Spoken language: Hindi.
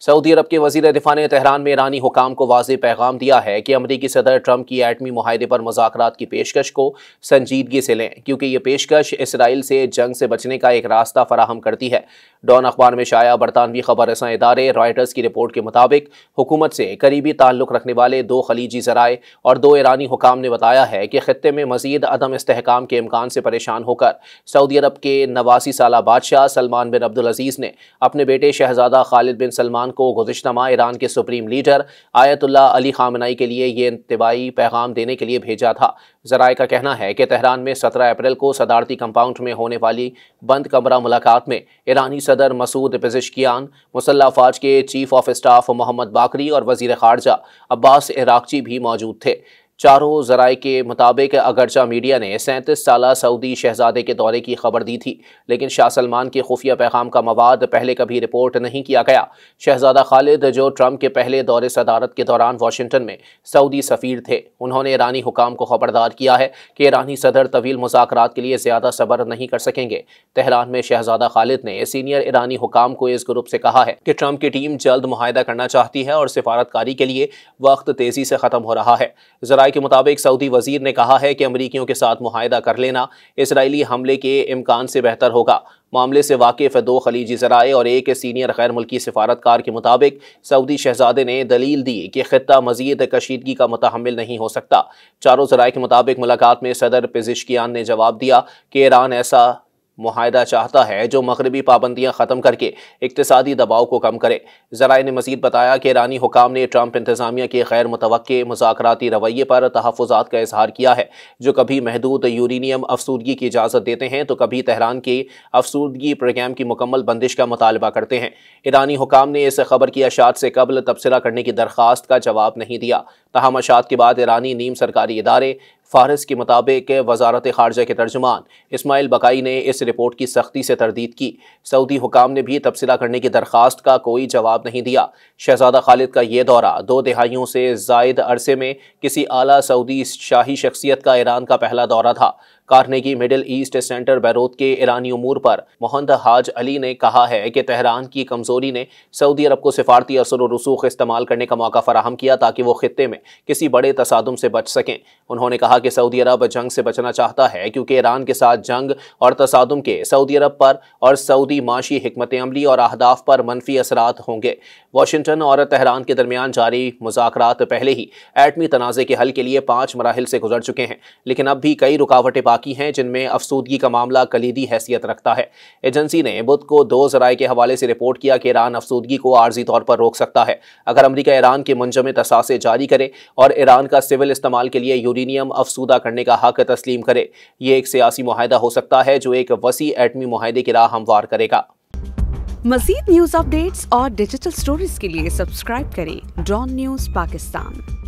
सऊदी अरब के वज़ीर दिफ़ा ने तेहरान में ईरानी हुकाम को वाज़ेह पैगाम दिया है कि अमरीकी सदर ट्रंप की एटमी मुआहदे पर मुज़ाकरात की पेशकश को संजीदगी से लें, क्योंकि ये पेशकश इसराइल से जंग से बचने का एक रास्ता फराहम करती है। डॉन अखबार में शाया बरतानवी खबर रसां इदारे रॉयटर्स की रिपोर्ट के मुताबिक हुकूमत से करीबी ताल्लुक़ रखने वाले 2 खलीजी ज़राए और 2 ईरानी हुकाम ने बताया है कि ख़ित्ते में मज़ीद अदम इस्तेहकाम के इम्कान से परेशान होकर सऊदी अरब के 89 साला बादशाह सलमान बिन अब्दुल अज़ीज़ ने अपने बेटे शहज़ादा खालिद बिन सलमान को गुज़िश्ता ईरान के सुप्रीम लीडर आयतुल्लाह अली खामनाई के लिए ये इंतबाही पैगाम देने के लिए भेजा था। ज़राए का कहना है कि तेहरान में 17 अप्रैल को सदारती कंपाउंड में होने वाली बंद कमरा मुलाकात में ईरानी सदर मसूद पेज़ेश्कियान, मुसल्लह अफ़वाज के चीफ ऑफ स्टाफ मोहम्मद बाकरी और वज़ीर ख़ारजा अब्बास इराक़ची भी मौजूद थे। चारों ज़राए के मुताबिक अगरचा मीडिया ने 37 साला सऊदी शहजादे के दौरे की खबर दी थी, लेकिन शाह सलमान के खुफिया पैगाम का मवाद पहले कभी रिपोर्ट नहीं किया गया। शहजादा खालिद, जो ट्रंप के पहले दौरे सदारत के दौरान वाशिंगटन में सऊदी सफ़ीर थे, उन्होंने ईरानी हुकाम को खबरदार किया है कि ईरानी सदर तवील मुज़ाकरात के लिए ज़्यादा सब्र नहीं कर सकेंगे। तेहरान में शहजादा खालिद ने सीनियर ईरानी हुकाम को इस ग्रुप से कहा है कि ट्रंप की टीम जल्द मुआहदा करना चाहती है और सिफारतकारी के लिए वक्त तेज़ी से ख़त्म हो रहा है। के मुताबिक सऊदी वजीर ने कहा है कि अमरीकियों के साथ मुआहदा कर लेना इसराइली हमले के इम्कान से बेहतर होगा। मामले से वाकिफ 2 खलीजी ज़राए और एक सीनियर गैर मुल्की सिफारतकार के मुताबिक सऊदी शहजादे ने दलील दी कि खित्ता मज़ीद कशीदगी का मुतहम्मिल नहीं हो सकता। चारों ज़राए के मुताबिक मुलाकात में सदर पेज़ेश्कियान ने जवाब दिया कि ईरान ऐसा मुआहदा चाहता है जो मगरबी पाबंदियां ख़त्म करके इक्तिसादी दबाव को कम करे। ज़राए ने मज़ीद बताया कि ईरानी हुकाम ने ट्रंप इंतज़ामिया के गैर मुतवक्के मुज़ाकराती रवैये पर तहफ़्फ़ुज़ात का इजहार किया है, जो कभी महदूद यूरेनियम अफसूदगी की इजाज़त देते हैं तो कभी तेहरान के अफसूदगी प्रोग्राम की मुकम्मल बंदिश का मुतालबा करते हैं। ईरानी हुकाम ने इस खबर की अशात से कबल तबसरा करने की दरख्वास्त का जवाब नहीं दिया। तहम अशात के बाद ईरानी नीम सरकारी इदारे फारिस के मुताबिक वजारत ख़ारजा के तर्जुमान इस्माइल बकाई ने इस रिपोर्ट की सख्ती से तरदीद की। सऊदी हुकाम ने भी तबसरा करने की दरख्वास्त का कोई जवाब नहीं दिया। शहजादा खालिद का ये दौरा 2 दहाइयों से ज़ायद अरसे में किसी आला सऊदी शाही शख्सियत का ईरान का पहला दौरा था। Carnegie middle east centre Beirut के ईरानी उमूर पर मोहम्मद हाज अली ने कहा है कि तेहरान की कमज़ोरी ने सऊदी अरब को सिफारती असर और रसूख इस्तेमाल करने का मौका फराहम किया ताकि वो खित्ते में किसी बड़े तसादुम से बच सकें। उन्होंने कहा कि सऊदी अरब जंग से बचना चाहता है क्योंकि ईरान के साथ जंग और तसादुम के सऊदी अरब पर और सऊदी माशी हिकमत अमली और अहदाफ पर मनफी असरात होंगे। वाशिंगटन और तेहरान के दरमियान जारी मुज़ाकरात पहले ही एटमी तनाज़े के हल के लिए 5 मराहिल से गुजर चुके हैं, लेकिन अब भी कई रुकावटें बाकी हैं जिनमें अफसूदगी का मामला कलीदी हैसियत रखता है। एजेंसी ने बुध को 2 ज़राए के हवाले से रिपोर्ट किया कि ईरान अफसूदगी को आर्जी तौर पर रोक सकता है अगर अमरीका ईरान के मुंजमद असासे जारी करे और ईरान का सिविल इस्तेमाल के लिए यूरेनियम अफसूदा करने का हक तस्लीम करे। ये एक सियासी मुआहदा हो सकता है जो एक वसी एटमी मुआहदे की राह हमवार करेगा। मज़ीद न्यूज़ अपडेट्स और डिजिटल स्टोरीज के लिए सब्सक्राइब करें डॉन न्यूज़ पाकिस्तान।